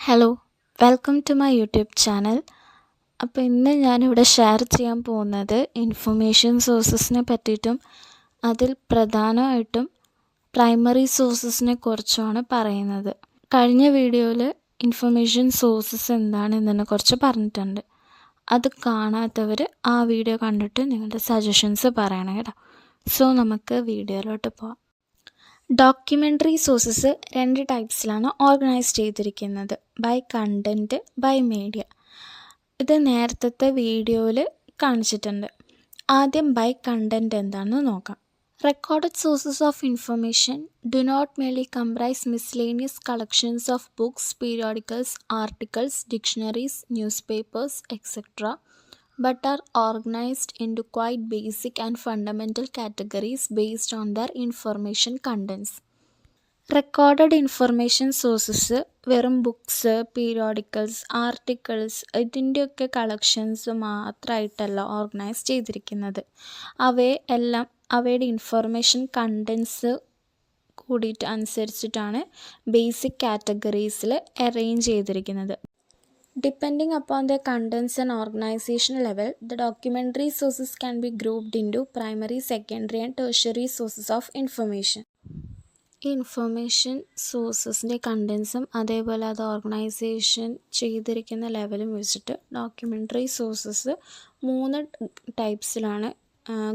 Hello, welcome to my YouTube channel. അപ്പോൾ ഇന്ന് ഞാനിവിടെ ഷെയർ ചെയ്യാൻ പോകുന്നത് ഇൻഫർമേഷൻ സോഴ്സസിനെ പറ്റിയിട്ടും അതിൽ പ്രധാനമായിട്ടും പ്രൈമറി സോഴ്സസിനെ കുറിച്ചുമാണ് പറയുന്നത്. കഴിഞ്ഞ വീഡിയോയിൽ ഇൻഫർമേഷൻ സോഴ്സസ് എന്താണെന്നതിനെ കുറിച്ച് പറഞ്ഞിട്ടുണ്ട്. അത് കാണാത്തവർ ആ വീഡിയോ കണ്ടിട്ട് നിങ്ങളുടെ സജഷൻസ് പറയണം കേട്ടോ. സോ നമുക്ക് വീഡിയോയിലോട്ട് പോകാം. ഡോക്യുമെൻ്ററി സോഴ്സസ് രണ്ട് ടൈപ്സിലാണ് ഓർഗനൈസ് ചെയ്തിരിക്കുന്നത്: ബൈ കണ്ടൻറ്റ്, ബൈ മീഡിയ. ഇത് നേരത്തെ വീഡിയോയിൽ കാണിച്ചിട്ടുണ്ട്. ആദ്യം ബൈ കണ്ടൻറ്റ് എന്താണെന്ന് നോക്കാം. Recorded sources of information do not merely comprise miscellaneous collections of books, periodicals, articles, dictionaries, newspapers, etc., but are organized into quite basic and fundamental categories based on their information contents. Recorded information sources വെറും books, periodicals, articles ഇതിൻ്റെയൊക്കെ collections മാത്രമായിട്ടല്ല organise ചെയ്തിരിക്കുന്നത്. അവയെല്ലാം അവയുടെ information contents കൂടിയിട്ട് അനുസരിച്ചിട്ടാണ് basic കാറ്റഗറീസിൽ arrange ചെയ്തിരിക്കുന്നത്. Depending upon their contents and organization level, the documentary sources can be grouped into primary, secondary and tertiary sources of information. ഈ information സോഴ്സസിൻ്റെ കണ്ടൻസും അതേപോലെ അത് ഓർഗനൈസേഷൻ ചെയ്തിരിക്കുന്ന ലെവലും വെച്ചിട്ട് ഡോക്യുമെൻ്ററി സോഴ്സസ് 3 ടൈപ്സിലാണ്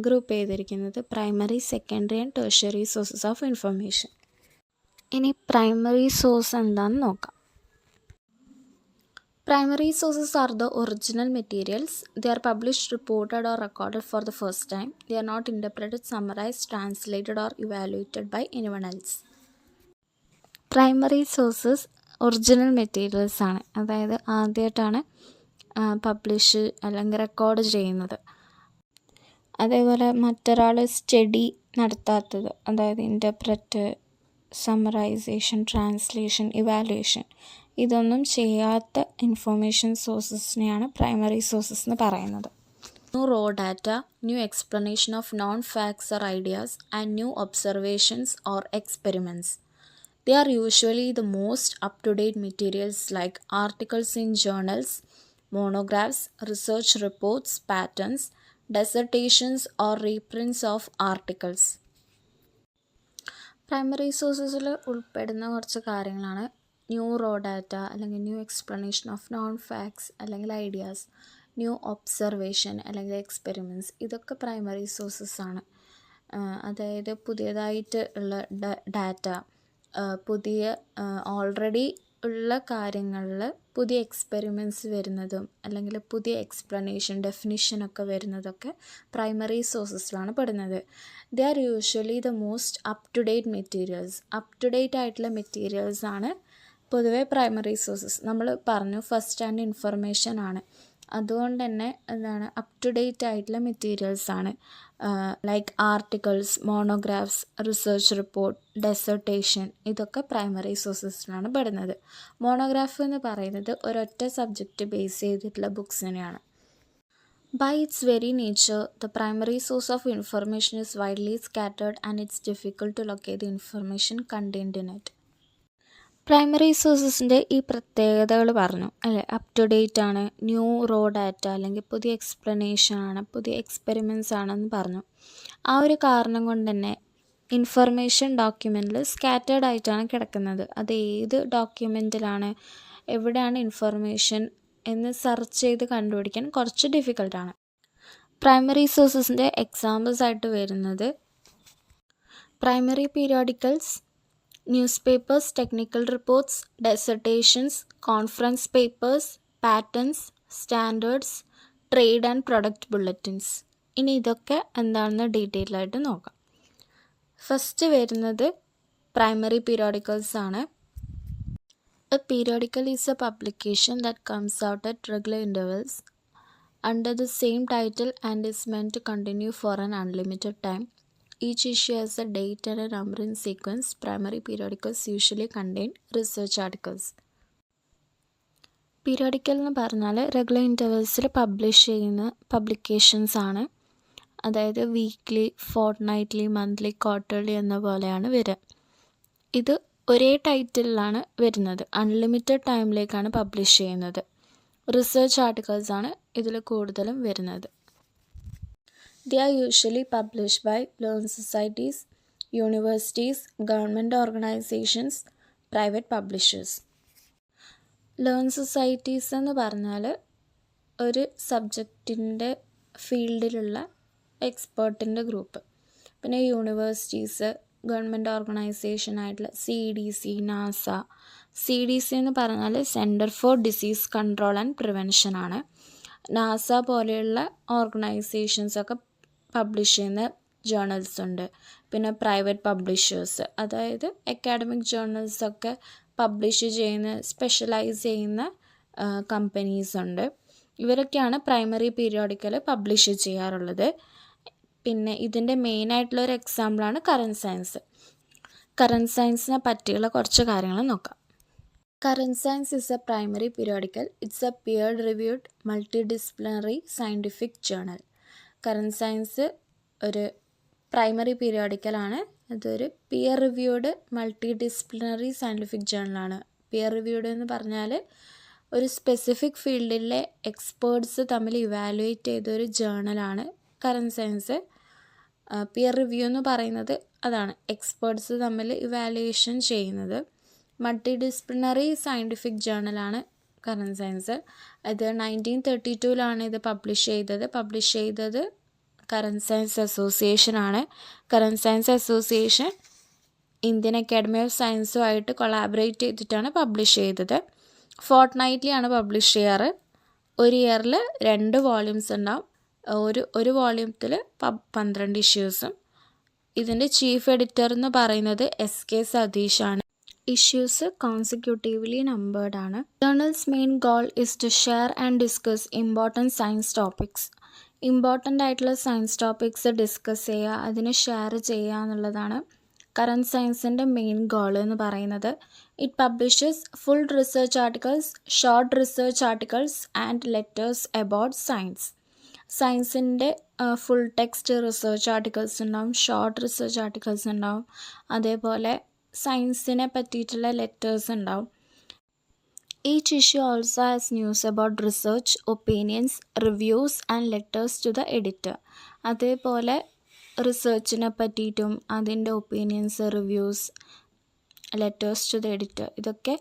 ഗ്രൂപ്പ് ചെയ്തിരിക്കുന്നത്: primary, secondary and tertiary sources of information. ഇനി primary source എന്താണെന്ന് നോക്കാം. Primary sources are the original materials. They are published, reported or recorded for the first time. They are not interpreted, summarized, translated or evaluated by anyone else. Primary sources original materials ആണ്. അതായത് ആദ്യമായിട്ടാണ് publish അല്ലെങ്കിൽ record ചെയ്യുന്നത്. അതേപോലെ മറ്റൊരാൾ study നടത്താത്തത്, അതായത് interpret, summarisation, translation, evaluation ഇതൊന്നും ചെയ്യാത്ത ഇൻഫർമേഷൻ സോഴ്സസിനെയാണ് പ്രൈമറി സോഴ്സസ് എന്ന് പറയുന്നത്. New raw data, new explanation of known facts or ideas and new observations or experiments. They are usually the most up-to-date materials like articles in journals, monographs, research reports, patents, dissertations or reprints of articles. Primary സോഴ്സസിൽ ഉൾപ്പെടുന്ന കുറച്ച് കാര്യങ്ങളാണ് new raw data അല്ലെങ്കിൽ new explanation of known facts അല്ലെങ്കിൽ ideas, new observation അല്ലെങ്കിൽ experiments. ഇതൊക്കെ primary sources ആണ്. അതായത് പുതിയതായിട്ട് ഉള്ള ഡാറ്റ, പുതിയ ഓൾറെഡി ഉള്ള കാര്യങ്ങളിൽ പുതിയ എക്സ്പെരിമെൻറ്റ്സ് വരുന്നതും അല്ലെങ്കിൽ പുതിയ എക്സ്പ്ലനേഷൻ, ഡെഫിനിഷനൊക്കെ വരുന്നതൊക്കെ പ്രൈമറി സോഴ്സസിലാണ് പെടുന്നത്. They are usually the most up to date materials. Up to date ആയിട്ടുള്ള മെറ്റീരിയൽസ് ആണ് പൊതുവെ പ്രൈമറി സോഴ്സസ്. നമ്മൾ പറഞ്ഞു ഫസ്റ്റ് ഹാൻഡ് ഇൻഫർമേഷൻ ആണ്, അതുകൊണ്ട് തന്നെ എന്താണ് അപ് ടു ഡേറ്റ് ആയിട്ടുള്ള മെറ്റീരിയൽസ് ആണ്. Like articles, monographs, research report, dissertation ഇതൊക്കെ പ്രൈമറി സോഴ്സസിലാണ് പെടുന്നത്. മോണോഗ്രാഫ് എന്ന് പറയുന്നത് ഒരൊറ്റ സബ്ജക്റ്റ് ബേസ് ചെയ്തിട്ടുള്ള ബുക്സിനെയാണ്. By its very nature, the primary source of information is widely scattered and it's difficult to locate the information contained in it. Primary സോഴ്സസിൻ്റെ ഈ പ്രത്യേകതകൾ പറഞ്ഞു അല്ലേ. അപ് ടു ഡേറ്റ് ആണ്, ന്യൂ റോ ഡാറ്റ അല്ലെങ്കിൽ പുതിയ explanation ആണ്, പുതിയ എക്സ്പെരിമെൻറ്റ്സ് ആണെന്ന് പറഞ്ഞു. ആ ഒരു കാരണം കൊണ്ട് തന്നെ ഇൻഫർമേഷൻ ഡോക്യുമെൻറ്റിൽ സ്കാറ്റേർഡ് ആയിട്ടാണ് കിടക്കുന്നത്. അത് ഏത് ഡോക്യുമെൻറ്റിലാണ്, എവിടെയാണ് ഇൻഫർമേഷൻ എന്ന് സെർച്ച് ചെയ്ത് കണ്ടുപിടിക്കാൻ കുറച്ച് ഡിഫിക്കൽട്ടാണ്. പ്രൈമറി സോഴ്സസിൻ്റെ എക്സാമ്പിൾസ് ആയിട്ട് വരുന്നത് primary periodicals, newspapers, technical reports, dissertations, conference papers, patents, standards, trade and product bulletins. ഇനി ഇതൊക്കെ എന്താണെന്ന് ഡീറ്റെയിൽ ആയിട്ട് നോക്കാം. ഫസ്റ്റ് വരുന്നത് പ്രൈമറി പീരിയോഡിക്കൽസ് ആണ്. A periodical is a publication that comes out at regular intervals under the same title and is meant to continue for an unlimited time. Each issue has a date and a number in sequence. Primary periodicals usually contain research articles. Periodical എന്ന് പറഞ്ഞാൽ regular ഇൻ്റർവെൽസിൽ publish ചെയ്യുന്ന publications ആണ്. അതായത് weekly, fort knightly, monthly, quarterly എന്ന പോലെയാണ് വരിക. ഇത് ഒരേ ടൈറ്റിലാണ് വരുന്നത്. അൺലിമിറ്റഡ് ടൈമിലേക്കാണ് പബ്ലിഷ് ചെയ്യുന്നത്. റിസർച്ച് ആർട്ടിക്കിൾസാണ് ഇതിൽ കൂടുതലും വരുന്നത്. They are usually published by learned societies, universities, government organizations, private publishers. Learn societies എന്ന് പറഞ്ഞാൽ ഒരു സബ്ജക്റ്റിൻ്റെ ഫീൽഡിലുള്ള എക്സ്പേർട്ടിൻ്റെ ഗ്രൂപ്പ്. പിന്നെ യൂണിവേഴ്സിറ്റീസ്, ഗവൺമെൻറ് ഓർഗനൈസേഷൻ ആയിട്ടുള്ള CDC, നാസ. CDC എന്ന് പറഞ്ഞാൽ centre for disease control and prevention ആണ്. നാസ പോലെയുള്ള ഓർഗനൈസേഷൻസൊക്കെ പബ്ലിഷ് ചെയ്യുന്ന ജേർണൽസ് ഉണ്ട്. പിന്നെ പ്രൈവറ്റ് പബ്ലിഷേഴ്സ്, അതായത് അക്കാഡമിക് ജേർണൽസൊക്കെ പബ്ലിഷ് ചെയ്യുന്ന സ്പെഷ്യലൈസ് ചെയ്യുന്ന കമ്പനീസ് ഉണ്ട്. ഇവരൊക്കെയാണ് പ്രൈമറി പീരിയോഡിക്കൽ പബ്ലിഷ് ചെയ്യാറുള്ളത്. പിന്നെ ഇതിൻ്റെ മെയിനായിട്ടുള്ളൊരു എക്സാമ്പിളാണ് കറൻറ്റ് സയൻസ്. കറൻറ്റ് സയൻസിനെ പറ്റിയുള്ള കുറച്ച് കാര്യങ്ങൾ നോക്കാം. Current science is a primary periodical. It's a peer reviewed multidisciplinary scientific journal. Current science ഒരു പ്രൈമറി പീരിയോഡിക്കലാണ്. അതൊരു പിയർ റിവ്യൂഡ് മൾട്ടി സയൻറ്റിഫിക് ജേർണലാണ്. പിയർ റിവ്യൂഡ് എന്ന് പറഞ്ഞാൽ ഒരു സ്പെസിഫിക് ഫീൽഡിലെ എക്സ്പേർട്സ് തമ്മിൽ ഇവാലുവേറ്റ് ചെയ്തൊരു ജേർണലാണ് കറൻറ്റ് സയൻസ്. പിയർ റിവ്യൂ എന്ന് പറയുന്നത് അതാണ്, എക്സ്പേർട്സ് തമ്മിൽ ഇവാലുവേഷൻ ചെയ്യുന്നത്. മൾട്ടി സയൻറ്റിഫിക് ജേർണലാണ് കറൻറ്റ് സയൻസ്. ഇത് 1932 ഇത് പബ്ലിഷ് ചെയ്തത് കറൻറ്റ് സയൻസ് അസോസിയേഷൻ ആണ്. Current science association Indian academy of സയൻസുമായിട്ട് collaborate ചെയ്തിട്ടാണ് പബ്ലിഷ് ചെയ്തത്. ഫോർട്ട്നൈറ്റ്ലി ആണ് പബ്ലിഷ് ചെയ്യാറ്. ഒരു ഇയറിൽ 2 വോള്യൂംസ് ഉണ്ടാവും. ഒരു വോള്യൂമത്തിൽ 12 ഇഷ്യൂസും. ഇതിൻ്റെ ചീഫ് എഡിറ്റർ എന്ന് പറയുന്നത് SK സതീഷാണ്. ഇഷ്യൂസ് കോൺസിക്യൂട്ടീവ്ലി നമ്പേർഡ് ആണ്. Journals main goal is to share and discuss important science topics. Important ആയിട്ടുള്ള സയൻസ് ടോപ്പിക്സ് ഡിസ്കസ് ചെയ്യുക, അതിനെ ഷെയർ ചെയ്യുക എന്നുള്ളതാണ് കറൻറ്റ് സയൻസിൻ്റെ മെയിൻ ഗോൾ എന്ന് പറയുന്നത്. It publishes full research articles, short research articles and letters about science. സയൻസിൻ്റെ full text research articles ഉണ്ടാവും, ഷോർട്ട് റിസർച്ച് ആർട്ടിക്കിൾസ് ഉണ്ടാവും, അതേപോലെ സയൻസിനെ പറ്റിയിട്ടുള്ള ലെറ്റേഴ്സ് ഉണ്ടാവും. Each issue also has news about research, opinions, reviews and letters to the editor. അതേപോലെ റിസർച്ചിനെ പറ്റിയിട്ടും അതിൻ്റെ opinions, reviews, letters to the editor, ഇതൊക്കെ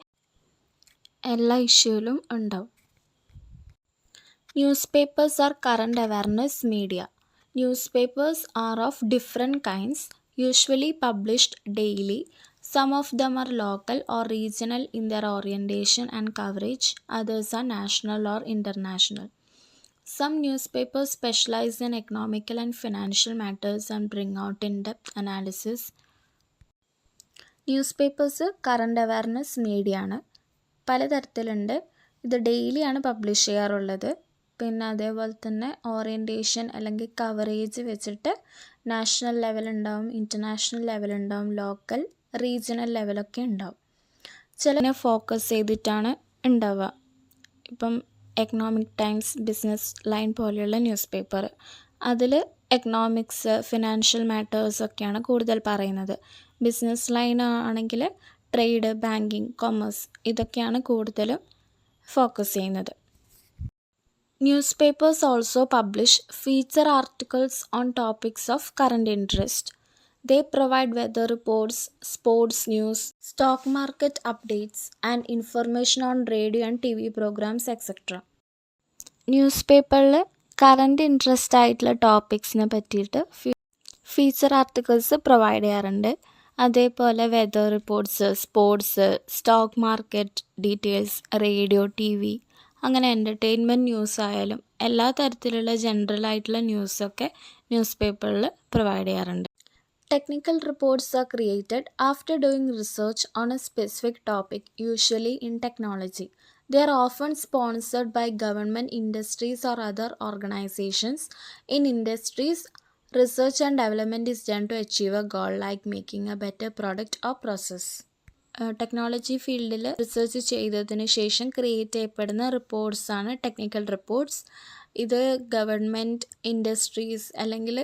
എല്ലാ ഇഷ്യൂയിലും ഉണ്ടാവും. Newspapers are current awareness media. Newspapers are of different kinds, usually published daily. Some of them are local or regional in their orientation and coverage. Others are national or international. Some newspapers specialize in economical and financial matters and bring out in-depth analysis. Newspapers current awareness media ആണ്. പലതരത്തിലുണ്ട്. ഇത് ഡെയിലിയാണ് publish ചെയ്യാറുള്ളത്. പിന്നെ അതേപോലെ തന്നെ orientation അല്ലെങ്കിൽ coverage വെച്ചിട്ട് national ലെവലുണ്ടാവും, international ലെവലുണ്ടാവും, local, regional ലെവലൊക്കെ ഉണ്ടാവും. ചില ഫോക്കസ് ചെയ്തിട്ടാണ് ഉണ്ടാവുക. ഇപ്പം എക്കണോമിക് ടൈംസ്, ബിസിനസ് ലൈൻ പോലെയുള്ള ന്യൂസ് പേപ്പർ, അതിൽ എക്കണോമിക്സ്, ഫിനാൻഷ്യൽ മാറ്റേഴ്സൊക്കെയാണ് കൂടുതൽ പറയുന്നത്. ബിസിനസ് ലൈൻ ആണെങ്കിൽ ട്രേഡ്, ബാങ്കിങ്, കൊമേഴ്സ്, ഇതൊക്കെയാണ് കൂടുതലും ഫോക്കസ് ചെയ്യുന്നത്. Newspapers also publish feature articles on topics of current interest. They provide weather reports, sports news, stock market updates, and information on radio and TV programs, etc. ന്യൂസ്പേപ്പറിൽ current interest ആയിട്ടുള്ള ടോപ്പിക്സിനെ പറ്റിയിട്ട് feature articles provide ചെയ്യാറുണ്ട്. അതേപോലെ weather reports, sports, stock market details, radio, TV, അങ്ങനെ entertainment news ആയാലും എല്ലാ തരത്തിലുള്ള ജനറൽ ആയിട്ടുള്ള ന്യൂസൊക്കെ ന്യൂസ് പേപ്പറിൽ പ്രൊവൈഡ് ചെയ്യാറുണ്ട്. Technical reports are created after doing research on a specific topic, usually in technology. They are often sponsored by government, industries, or other organizations. In industries, research and development is done to achieve a goal like making a better product or process. Technology ഫീൽഡിൽ research ചെയ്തതിന് ശേഷം create ചെയ്യപ്പെടുന്ന റിപ്പോർട്ട്സാണ് technical reports. ഇത് government, industries അല്ലെങ്കിൽ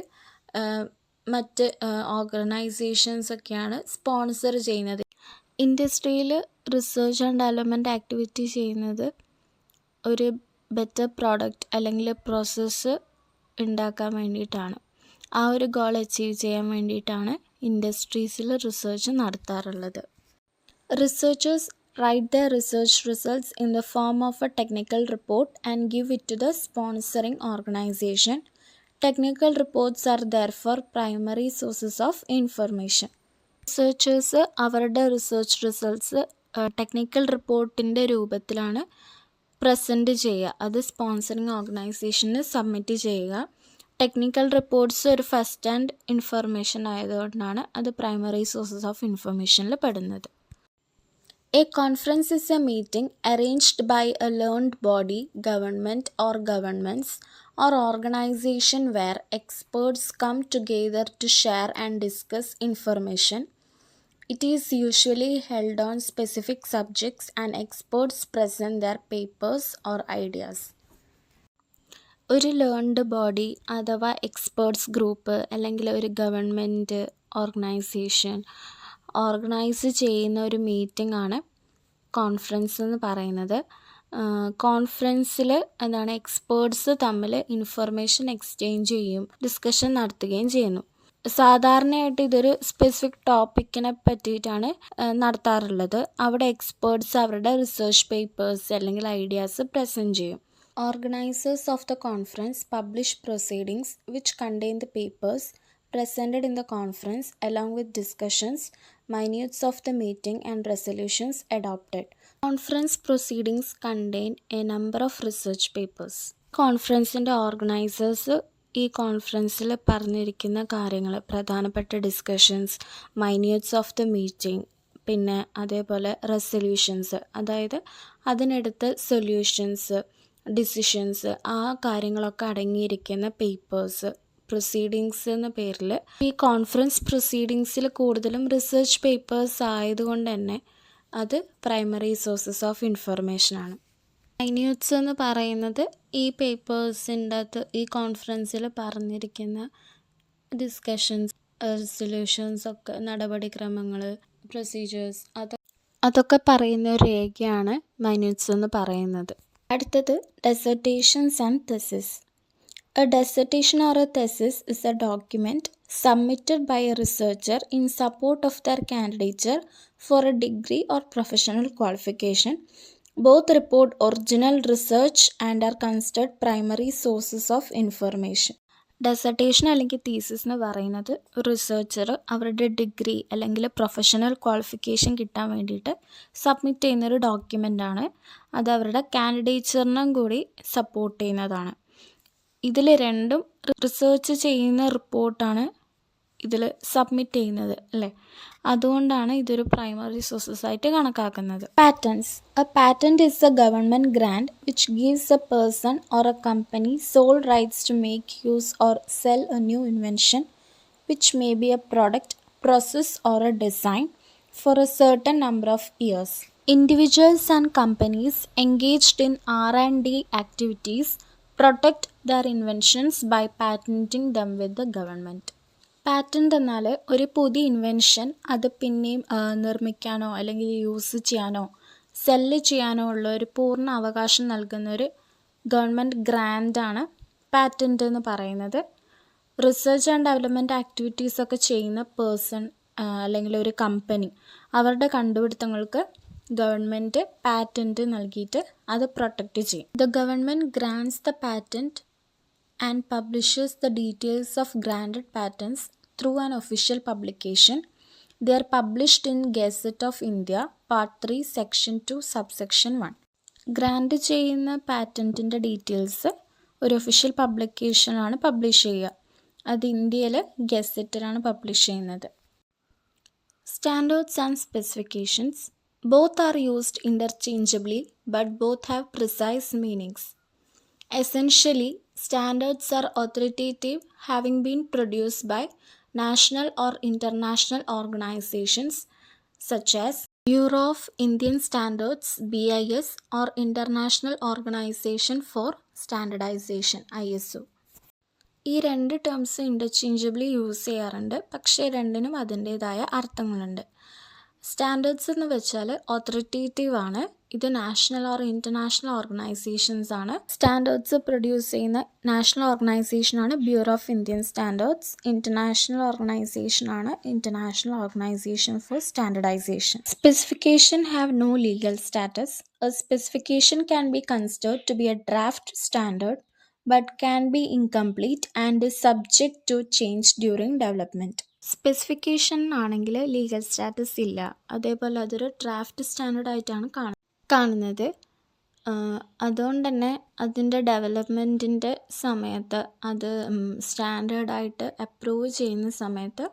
മറ്റ് ഓർഗനൈസേഷൻസൊക്കെയാണ് sponsor ചെയ്യുന്നത്. ഇൻഡസ്ട്രിയിൽ research and development activity ചെയ്യുന്നത് ഒരു ബെറ്റർ പ്രോഡക്റ്റ് അല്ലെങ്കിൽ പ്രോസസ്സ് ഉണ്ടാക്കാൻ വേണ്ടിയിട്ടാണ്. ആ ഒരു ഗോൾ അച്ചീവ് ചെയ്യാൻ വേണ്ടിയിട്ടാണ് ഇൻഡസ്ട്രീസിൽ റിസർച്ച് നടത്താറുള്ളത്. Researchers write their research results in the form of a technical report and give it to the sponsoring organization. Technical reports are therefore primary sources of information. Researchers അവരുടെ research results technical റിപ്പോർട്ടിൻ്റെ രൂപത്തിലാണ് present ചെയ്യുക. അത് sponsoring ഓർഗനൈസേഷന് submit ചെയ്യുക. Technical reports ഒരു first hand information ആയതുകൊണ്ടാണ് അത് പ്രൈമറി സോഴ്സസ് ഓഫ് ഇൻഫർമേഷനിൽ പെടുന്നത്. A conference is a meeting arranged by a learned body, government or governments, or organization where experts come together to share and discuss information. It is usually held on specific subjects and experts present their papers or ideas. ഒരു learned body അഥവാ experts group അല്ലെങ്കിൽ ഒരു government organisation organise ചെയ്യുന്ന ഒരു meeting ആണ് conference എന്ന് പറയുന്നത്. കോൺഫറൻസിൽ എന്താണ് എക്സ്പേർട്സ് തമ്മിൽ ഇൻഫർമേഷൻ എക്സ്ചേഞ്ച് ചെയ്യും, ഡിസ്കഷൻ നടത്തുകയും ചെയ്യുന്നു. സാധാരണയായിട്ട് ഇതൊരു സ്പെസിഫിക് ടോപ്പിക്കിനെ പറ്റിയിട്ടാണ് നടത്താറുള്ളത്. അവിടെ എക്സ്പേർട്സ് അവരുടെ റിസർച്ച് പേപ്പേഴ്സ് അല്ലെങ്കിൽ ഐഡിയാസ് പ്രസൻറ്റ് ചെയ്യും. Organizers of the conference publish proceedings which contain the papers presented in the conference along with discussions, minutes of the meeting and resolutions adopted. Conference proceedings contain a number of research papers. കോൺഫറൻസിൻ്റെ organisers ഈ കോൺഫറൻസിൽ പറഞ്ഞിരിക്കുന്ന കാര്യങ്ങൾ, പ്രധാനപ്പെട്ട discussions, minutes of the meeting, പിന്നെ അതേപോലെ resolutions, അതായത് അതിനടുത്ത് സൊല്യൂഷൻസ്, ഡിസിഷൻസ്, ആ കാര്യങ്ങളൊക്കെ അടങ്ങിയിരിക്കുന്ന പേപ്പേഴ്സ്, പ്രൊസീഡിങ്സ് എന്ന പേരിൽ. ഈ കോൺഫറൻസ് പ്രൊസീഡിങ്സിൽ കൂടുതലും റിസർച്ച് പേപ്പേഴ്സ് ആയതുകൊണ്ട് തന്നെ അത് പ്രൈമറി സോഴ്സസ് ഓഫ് ഇൻഫർമേഷനാണ്. മൈന്യൂട്ട്സ് എന്ന് പറയുന്നത് ഈ പേപ്പേഴ്സിൻ്റെ അകത്ത് ഈ കോൺഫറൻസിൽ പറഞ്ഞിരിക്കുന്ന ഡിസ്കഷൻസ്, റെസൊല്യൂഷൻസ് ഒക്കെ, നടപടിക്രമങ്ങൾ, പ്രൊസീജിയേഴ്സ്, അതൊക്കെ പറയുന്ന ഒരു രേഖയാണ് മൈന്യൂട്ട്സ് എന്ന് പറയുന്നത്. അടുത്തത് ഡെസർട്ടേഷൻസ് and തെസിസ്. A dissertation or a thesis is a document submitted by a researcher in support of their candidature for a degree or professional qualification. Both report original research and are considered primary sources of information. Dissertation അല്ലെങ്കിൽ thesis എന്ന് പറയുന്നത് researcher അവരുടെ degree അല്ലെങ്കിൽ professional qualification കിട്ടാൻ വേണ്ടിയിട്ട് submit ചെയ്യുന്നൊരു ഡോക്യുമെൻ്റാണ്. അത് അവരുടെ കാൻഡിഡേച്ചറിനും കൂടി സപ്പോർട്ട് ചെയ്യുന്നതാണ്. ഇതിൽ രണ്ടും റിസർച്ച് ചെയ്യുന്ന റിപ്പോർട്ടാണ് ഇതിൽ സബ്മിറ്റ് ചെയ്യുന്നത് അല്ലേ. അതുകൊണ്ടാണ് ഇതൊരു പ്രൈമറി സോഴ്സസ് ആയിട്ട് കണക്കാക്കുന്നത്. Patents. A patent is a government grant which gives a person or a company sole rights to make use or sell a new invention which may be a product, process or a design for a certain number of years. Individuals and companies engaged in R&D activities protect their inventions by patenting them with the government. Patent എന്നാൽ ഒരു പുതിയ invention അത് പിന്നെയും നിർമ്മിക്കാനോ അല്ലെങ്കിൽ use ചെയ്യാനോ cell ചെയ്യാനോ ഉള്ള ഒരു പൂർണ്ണ അവകാശം നൽകുന്ന ഒരു ഗവൺമെൻറ് ഗ്രാൻഡാണ് പാറ്റൻ്റ് എന്ന് പറയുന്നത്. റിസർച്ച് ആൻഡ് ഡെവലപ്മെൻറ്റ് ആക്ടിവിറ്റീസൊക്കെ ചെയ്യുന്ന പേഴ്സൺ അല്ലെങ്കിൽ ഒരു കമ്പനി അവരുടെ കണ്ടുപിടുത്തങ്ങൾക്ക് ഗവൺമെൻറ് പാറ്റൻറ്റ് നൽകിയിട്ട് അത് പ്രൊട്ടക്റ്റ് ചെയ്യും. The government grants the patent and publishes the details of granted patents through an official publication. They are published in gazette of India part 3 section 2 subsection 1. Grant ചെയ്യുന്ന പാറ്റൻറ്റിൻ്റെ details ഒരു official പബ്ലിക്കേഷനാണ് publish ചെയ്യുക. അത് ഇന്ത്യയിൽ ഗസറ്റിലാണ് publish ചെയ്യുന്നത്. Standards and specifications. Both are used interchangeably, but both have precise meanings. Essentially, standards are authoritative, having been produced by national or international organizations such as Bureau of Indian Standards (BIS) or International Organization for Standardization (ISO). ഈ രണ്ട് terms interchangeably use ചെയ്യാറുണ്ട്, പക്ഷേ രണ്ടിനും അതിൻ്റേതായ അർത്ഥങ്ങളുണ്ട്. Standards എന്ന് വെച്ചാൽ authoritative ആണ്. ഇത് നാഷണൽ ഓർ ഇൻ്റർനാഷണൽ ഓർഗനൈസേഷൻസ് ആണ്. സ്റ്റാൻഡേർഡ്സ് പ്രൊഡ്യൂസ് ചെയ്യുന്ന നാഷണൽ ഓർഗനൈസേഷനാണ് bureau of Indian standards. International ഓർഗനൈസേഷനാണ് international organisation for standardisation. Specification have no legal status. A specification can be considered to be a draft standard but can be incomplete and is subject to change during development. Specification ആണെങ്കിൽ legal status ഇല്ല. അതേപോലെ അതൊരു draft standard ആയിട്ടാണ് കാണുന്നത്. അതുകൊണ്ട് തന്നെ അതിൻ്റെ ഡെവലപ്മെൻറ്റിൻ്റെ സമയത്ത് അത് സ്റ്റാൻഡേർഡായിട്ട് അപ്രൂവ് ചെയ്യുന്ന സമയത്ത്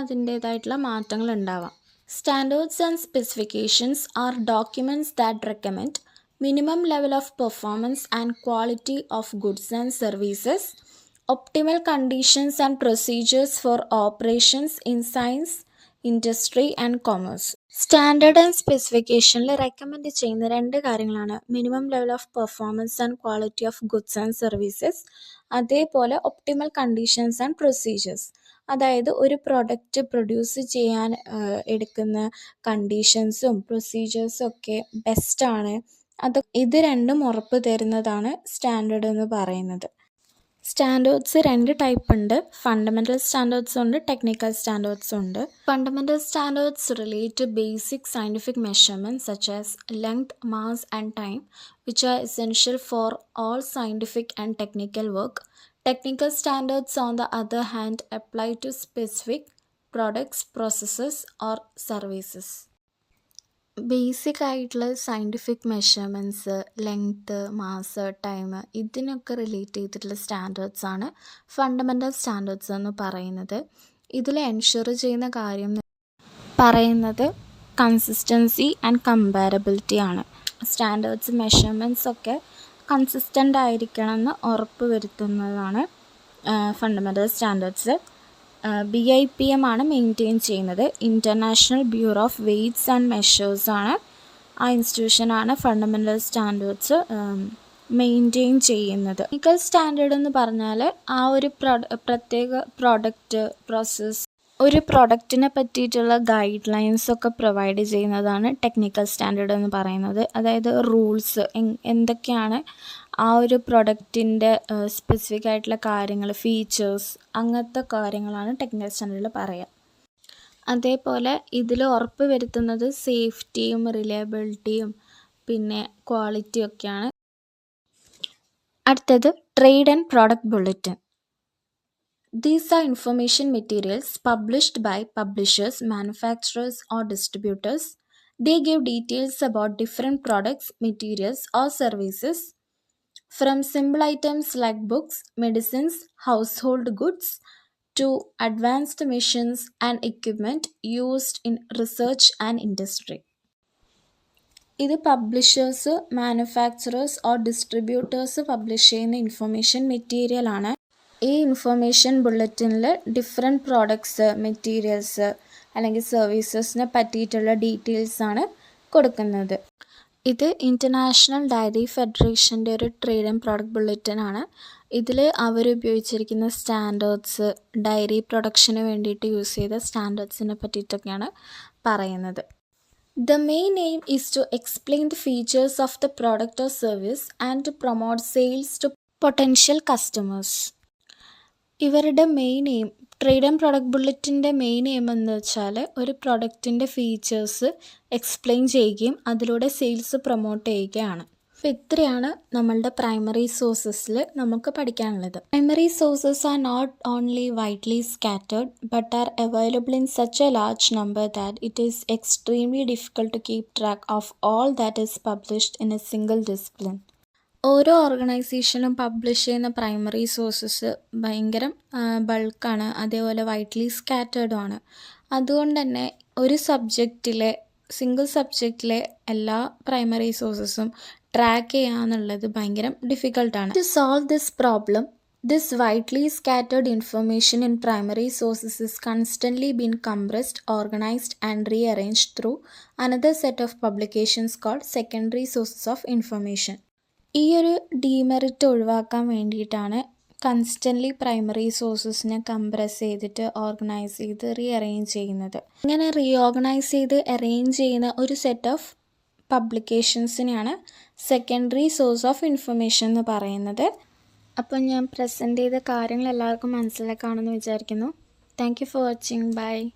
അതിൻ്റേതായിട്ടുള്ള മാറ്റങ്ങൾ ഉണ്ടാവാം. Standards and specifications are documents that recommend minimum level of performance and quality of goods and services, optimal conditions and procedures for operations in science, industry and commerce. Standard and സ്പെസിഫിക്കേഷനിൽ recommend ചെയ്യുന്ന 2 കാര്യങ്ങളാണ് minimum level of performance and quality of goods and services, അതേപോലെ optimal conditions and procedures. അതായത് ഒരു product produce ചെയ്യാൻ എടുക്കുന്ന കണ്ടീഷൻസും പ്രൊസീജിയേഴ്സും ഒക്കെ ബെസ്റ്റാണ്. ഇത് രണ്ടും ഉറപ്പ് തരുന്നതാണ് സ്റ്റാൻഡേർഡ് എന്ന് പറയുന്നത്. സ്റ്റാൻഡേർഡ്സ് 2 ടൈപ്പ് ഉണ്ട്. ഫണ്ടമെൻ്റൽ സ്റ്റാൻഡേർഡ്സ് ഉണ്ട്, ടെക്നിക്കൽ സ്റ്റാൻഡേർഡ്സ് ഉണ്ട്. Fundamental standards relate to basic scientific measurements such as length, mass and time which are essential for all scientific and technical work. Technical standards on the other hand apply to specific products, processes or services. Basic ആയിട്ടുള്ള scientific measurements, length, mass, time ഇതിനൊക്കെ relate ചെയ്തിട്ടുള്ള standards ആണ് fundamental standards എന്ന് പറയുന്നത്. ഇതിൽ ensure ചെയ്യുന്ന കാര്യം പറയുന്നത് കൺസിസ്റ്റൻസി ആൻഡ് കമ്പാരബിലിറ്റി ആണ്. സ്റ്റാൻഡേർഡ്സ് മെഷർമെൻറ്റ്സ് ഒക്കെ കൺസിസ്റ്റൻ്റ് ആയിരിക്കണം എന്ന് ഉറപ്പ് വരുത്തുന്നതാണ് ഫണ്ടമെൻ്റൽ സ്റ്റാൻഡേർഡ്സ്. BIPM ആണ് മെയിൻറ്റെയിൻ ചെയ്യുന്നത്. International bureau of weights and measures ആണ്. ആ ഇൻസ്റ്റിറ്റ്യൂഷനാണ് ഫണ്ടമെൻ്റൽ സ്റ്റാൻഡേർഡ്സ് മെയിൻറ്റെയിൻ ചെയ്യുന്നത്. ടെക്നിക്കൽ സ്റ്റാൻഡേർഡ് എന്ന് പറഞ്ഞാൽ ആ ഒരു പ്രത്യേക പ്രോഡക്റ്റ്, പ്രോസസ്സ്, ഒരു പ്രൊഡക്റ്റിനെ പറ്റിയിട്ടുള്ള ഗൈഡ് ലൈൻസ് ഒക്കെ പ്രൊവൈഡ് ചെയ്യുന്നതാണ് ടെക്നിക്കൽ സ്റ്റാൻഡേർഡ് എന്ന് പറയുന്നത്. അതായത് റൂൾസ് എന്തൊക്കെയാണ് ആ ഒരു പ്രൊഡക്റ്റിൻ്റെ സ്പെസിഫിക് ആയിട്ടുള്ള കാര്യങ്ങൾ, ഫീച്ചേഴ്സ്, അങ്ങനത്തെ കാര്യങ്ങളാണ് ടെക്നിക്കൽ സ്റ്റാൻഡേർഡിൽ പറയുക. അതേപോലെ ഇതിൽ ഉറപ്പ് വരുത്തുന്നത് സേഫ്റ്റിയും റിലയബിലിറ്റിയും പിന്നെ ക്വാളിറ്റിയും ഒക്കെയാണ്. അടുത്തത് trade and product bulletin. These are information materials published by publishers, manufacturers or distributors. They give details about different products, materials or services, from simple items like books, medicines, household goods to advanced machines and equipment used in research and industry. ഇത് publishers, manufacturers or distributors publish ചെയ്യുന്ന information material ആണ്. ഈ information ബുള്ളറ്റിനിൽ different products, materials അല്ലെങ്കിൽ സർവീസസിനെ പറ്റിയിട്ടുള്ള ഡീറ്റെയിൽസാണ് കൊടുക്കുന്നത്. ഇത് international diary ഫെഡറേഷൻ്റെ ഒരു trade and product ബുള്ളറ്റിനാണ്. ഇതിൽ അവരുപയോഗിച്ചിരിക്കുന്ന സ്റ്റാൻഡേർഡ്സ്, ഡയറി പ്രൊഡക്ഷന് വേണ്ടിയിട്ട് യൂസ് ചെയ്ത സ്റ്റാൻഡേർഡ്സിനെ പറ്റിയിട്ടൊക്കെയാണ് പറയുന്നത്. The main aim is to explain the features of the product or service and to promote sales to potential customers. ഇവരുടെ main aim, trade and product ബുള്ളറ്റിൻ്റെ മെയിൻ എയിം എന്ന് വെച്ചാൽ ഒരു പ്രൊഡക്റ്റിൻ്റെ ഫീച്ചേഴ്സ് എക്സ്പ്ലെയിൻ ചെയ്യുകയും അതിലൂടെ സെയിൽസ് പ്രൊമോട്ട് ചെയ്യുകയാണ്. അപ്പോൾ ഇത്രയാണ് നമ്മളുടെ പ്രൈമറി സോഴ്സസിൽ നമുക്ക് പഠിക്കാനുള്ളത്. Primary sources are not only widely scattered but are available in such a large number that it is extremely difficult to keep track of all that is published in a single discipline. ഓരോ ഓർഗനൈസേഷനും publish ചെയ്യുന്ന primary sources ഭയങ്കര ബൾക്കാണ്, അതേപോലെ widely സ്കാറ്റേർഡും ആണ്. അതുകൊണ്ട് തന്നെ ഒരു single സബ്ജക്റ്റിലെ എല്ലാ പ്രൈമറി സോഴ്സസും ട്രാക്ക് ചെയ്യുക എന്നുള്ളത് ഭയങ്കര ഡിഫിക്കൽട്ടാണ്. To solve this problem, this widely scattered information in primary sources is constantly being compressed, organized and rearranged through another set of publications called secondary sources of information. ഈ ഒരു demerit ഒഴിവാക്കാൻ വേണ്ടിയിട്ടാണ് constantly primary സോഴ്സസിനെ compress ചെയ്തിട്ട് organise ചെയ്ത് rearrange ചെയ്യുന്നത്. ഇങ്ങനെ reorganise ചെയ്ത് അറേഞ്ച് ചെയ്യുന്ന ഒരു സെറ്റ് ഓഫ് പബ്ലിക്കേഷൻസിനെയാണ് സെക്കൻഡറി സോഴ്സ് ഓഫ് ഇൻഫർമേഷൻ എന്ന് പറയുന്നത്. അപ്പം ഞാൻ പ്രസൻറ്റ് ചെയ്ത കാര്യങ്ങൾ എല്ലാവർക്കും മനസ്സിലാക്കാണെന്ന് വിചാരിക്കുന്നു. Thank you for watching. By.